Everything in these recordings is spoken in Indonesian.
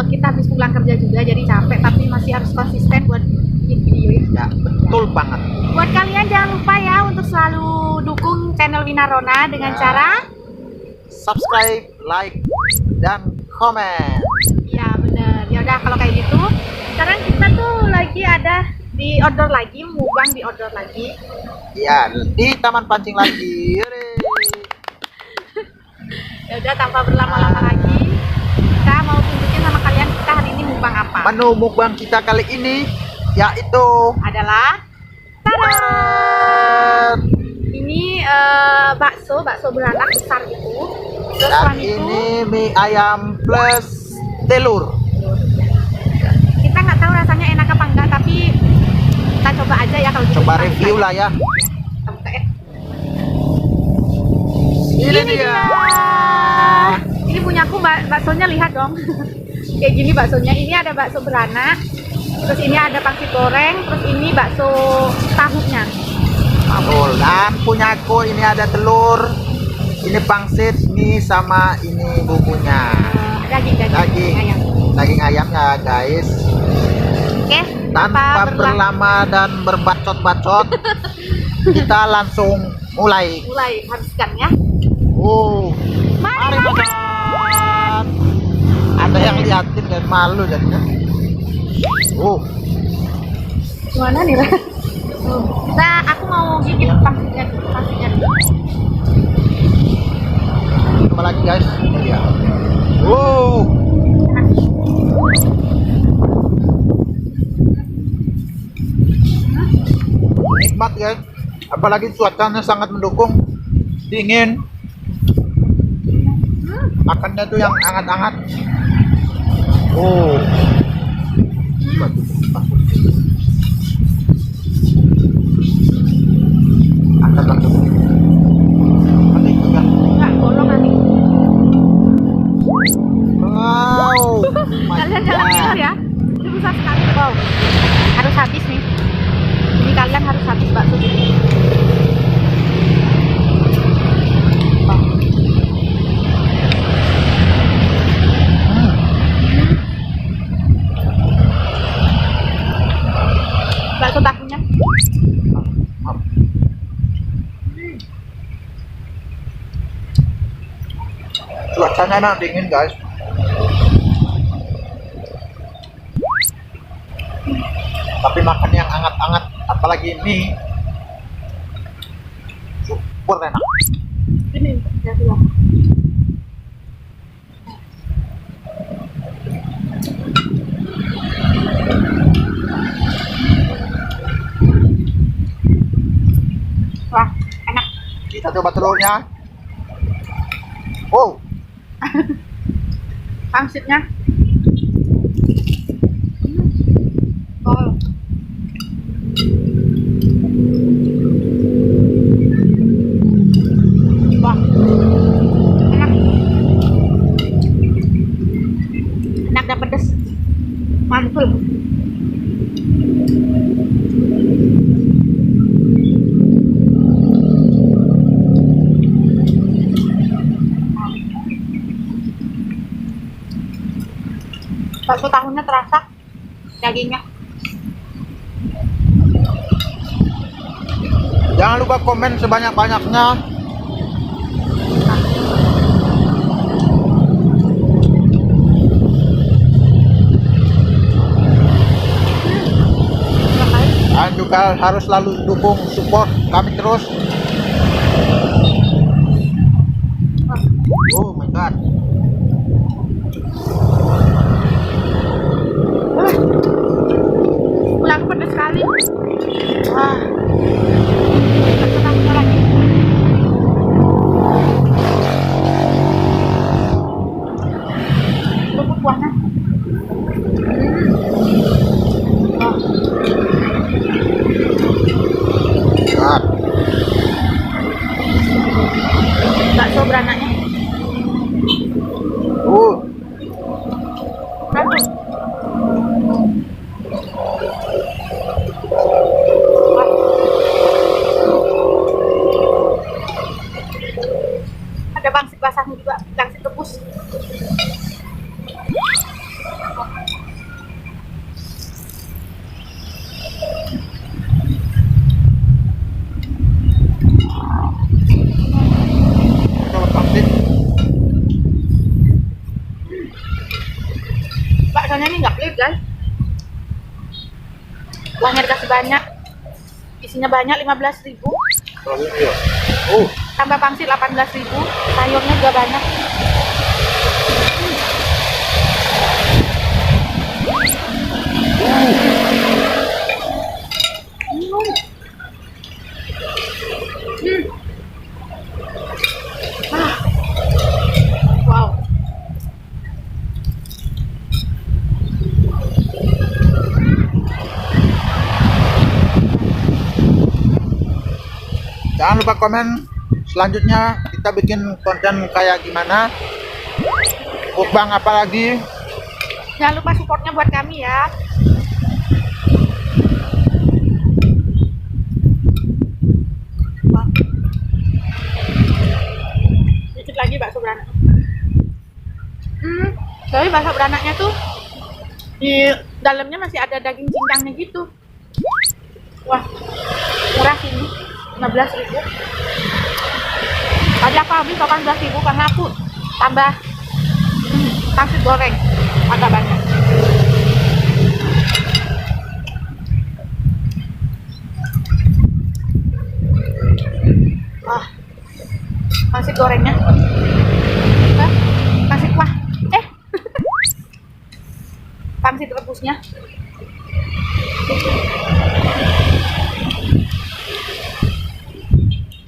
kita habis pulang kerja juga jadi capek, tapi masih harus konsisten buat bikin video ya. Ya, betul banget. Buat kalian jangan lupa ya untuk selalu dukung channel Winarona dengan Ya. cara Subscribe, like, dan komen. ya bener. Ya udah kalau kayak gitu, sekarang kita tuh lagi ada di outdoor lagi, mukbang di outdoor lagi. Ya, di taman pancing lagi. Yeay. Ya udah tanpa berlama-lama lagi, kita mau tunjukin sama kalian kita hari ini mukbang apa. Menu mukbang kita kali ini yaitu Adalah Taran. ini bakso beranak besar gitu. Terus Dan selain itu ini mie ayam plus telur. kita nggak tahu rasanya enak apa enggak, tapi kita coba aja ya kalau gitu. Coba kita review buka lah ya. Kita buka ya. Ini dia. Ini punya aku, baksonya lihat dong. Kayak gini baksonya. Ini ada bakso beranak, terus ini ada pangsit goreng, terus ini bakso tahunya. Betul. Dan punya aku ini ada telur, ini pangsit, mie sama ini bumbunya. Daging ayam. Daging ayamnya guys. Oke, Tanpa berlama dan berbacot-bacot, kita langsung mulai. habiskan ya. Mari makan. Ada yang liatin dan malu jadinya. Gimana nih, Ra? Nah, aku mau gigit pangsitnya dulu. Coba lagi guys. Ini dia. Nikmat guys. Apalagi cuacanya sangat mendukung. Dingin. Makannya tuh yang hangat-hangat. Angkat langsung. Nanti juga. Enggak, bolong nanti. Wow. Kalian jangan ngiler ya. Ini besar sekali. Wow. Harus habis nih. Ini kalian harus habis bakso ini. Bakso tahunya. Cuacanya enak dingin guys. Tapi makan yang hangat-hangat, apalagi mie, super enak. Ini ya dulu. Wah, enak. Kita coba telurnya. Pangsitnya. Oh. Wah, enak. Enak dan pedas. Mantul. Bakso tahunya terasa dagingnya. Jangan lupa komen sebanyak-banyaknya. Dan juga harus selalu dukung support kami terus. Oh my god. Pulang pedas sekali. Wah. Bakso tahunya lagi. Lembut kuahnya. Ah, Bakso beranaknya. Bagus. Ada pangsit basahnya juga, pangsit rebus. baksonya ini nggak pelit guys. Kuahnya dikasih banyak, isinya banyak, 15.000. Tambah pangsit 18.000, sayurnya juga banyak. Wow. Jangan lupa komen selanjutnya kita bikin konten kayak gimana, mukbang apa lagi. Jangan lupa supportnya buat kami ya. Wah. Sedikit lagi bakso beranak. Tapi bakso beranaknya tuh di dalamnya masih ada daging cincangnya gitu. Wah, murah sini, 15.000. Tadi aku habis 18.000 karena aku tambah pangsit goreng agak banyak. Pangsit gorengnya, pangsit kuah, pangsit rebusnya.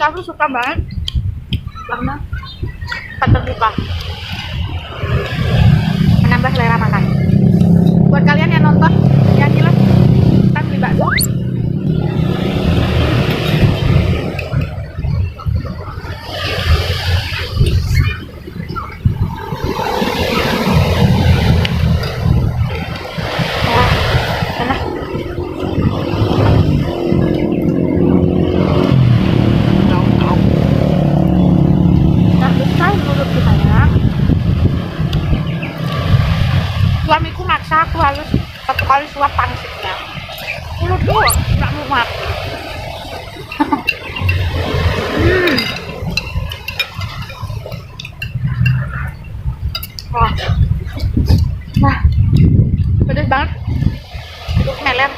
Aku suka banget karena terbuka, menambah selera makan. Buat kalian yang nonton, ya jelas kita beli bakso. Suamiku maksa aku harus 1 kali suap pangsitnya. Mulutku nggak muat. Wah, pedas banget. Itu meler.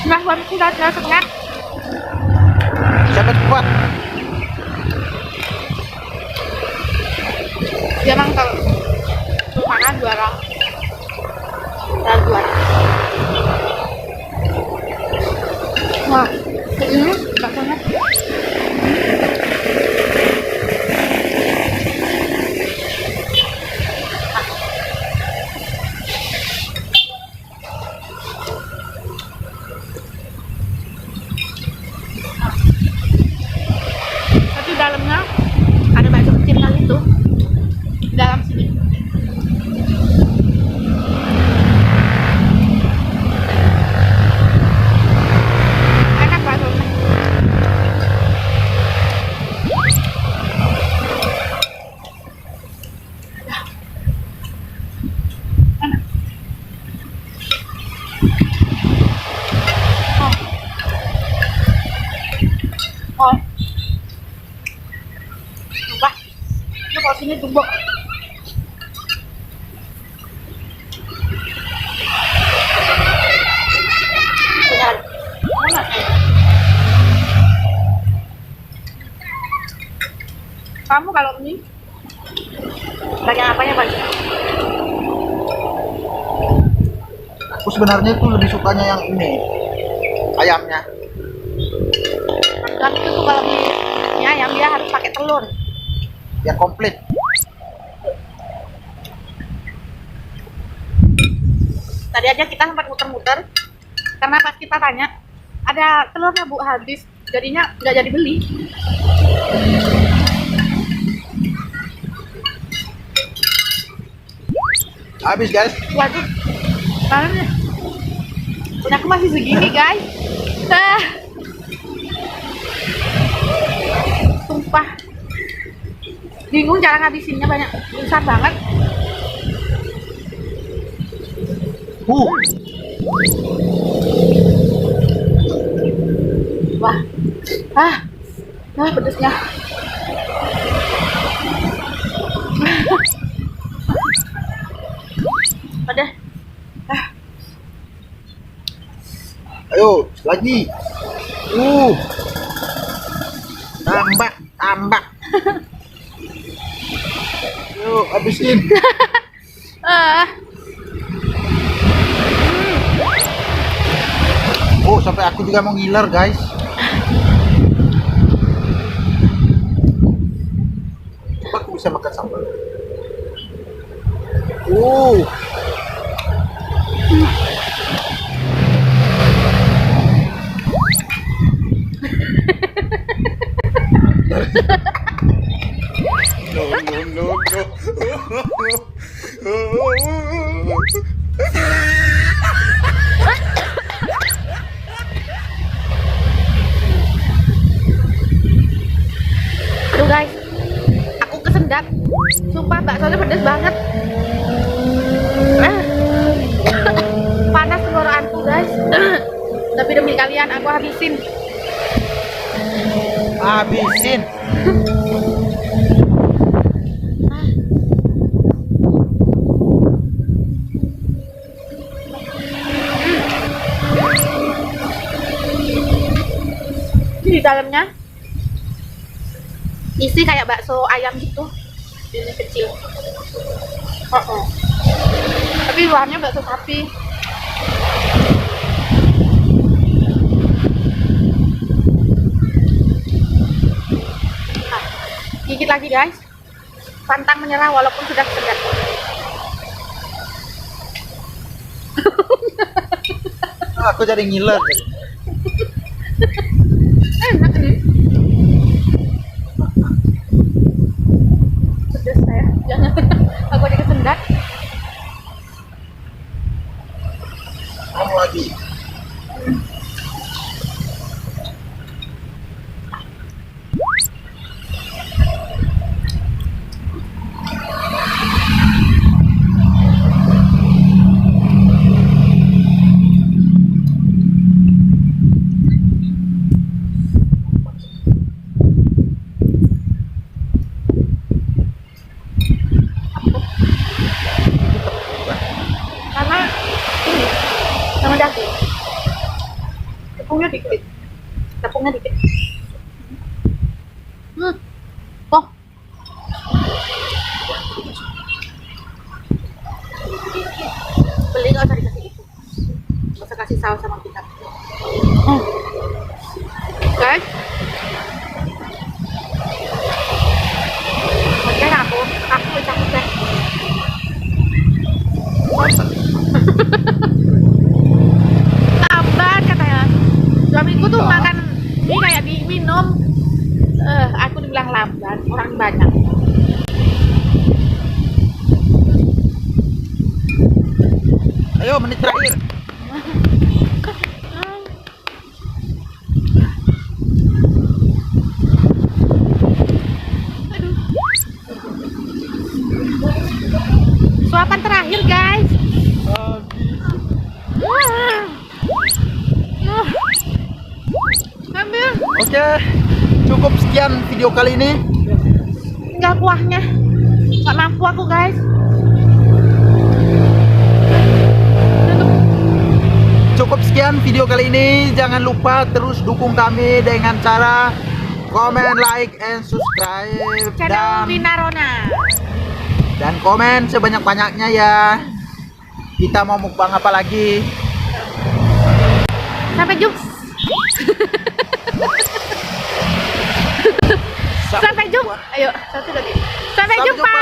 Nah, suamiku udah setengah. Siapa kuat? Dia emang kalau makan juara. Wah, ini baksonya. Tapi dalamnya ada bakso kecilnya itu di dalam sini. Enak baksonya. Enak. Oh. Wah, ini kalau sini gembok. Benar. Enak. Kamu kalau ini bagian apanya Pak? Aku sebenarnya itu lebih sukanya yang ini, ayamnya. Dan itu tuh kalau mie ayam dia harus pakai telur. Yang komplit. Tadi aja kita sempat muter-muter karena pas kita tanya ada telurnya Bu, habis, jadinya nggak jadi beli. Habis guys. Waduh, karena punya aku masih segini guys. Sumpah bingung cara ngabisinnya, banyak, besar banget. Wah, pedesnya. Lagi. Tambah, tambah. Yuk, habisin. Ah, Oh, sampai aku juga mau ngiler, guys. Coba aku bisa makan sambal. aduh guys, aku kesendat. Sumpah baksonya pedas banget. Panas tenggorokanku guys. Tapi demi kalian aku habisin. Habisin. Di dalamnya isi kayak bakso ayam gitu, ini kecil. Tapi luarnya bakso sapi. Gigit lagi guys, pantang menyerah walaupun sudah kesendat. Aku jadi ngiler. Enak nih. Pedas saya, jangan. Aku aja kesendat. Kamu lagi. Karena ini sama daging. Tepungnya dikit. Tepungnya dikit. Oh. Beli nggak usah dikasih itu. Nggak usah kasih saus sama kita. Guys. Oke, aku capek deh. Lambat katanya. Suamiku tuh makan ini kayak diminum. Aku dibilang lambat, orang banyak. Ayo, menit terakhir. Aduh. Suapan terakhir guys. Ambil. Oke, cukup sekian video kali ini. Tinggal kuahnya. Nggak mampu aku guys. Cukup sekian video kali ini. Jangan lupa terus dukung kami dengan cara komen, like, and subscribe Channel Winarona. dan komen sebanyak-banyaknya ya. Kita mau mukbang apa lagi? Sampai jumpa. Sampai jumpa. Ayo, satu lagi. Sampai jumpa.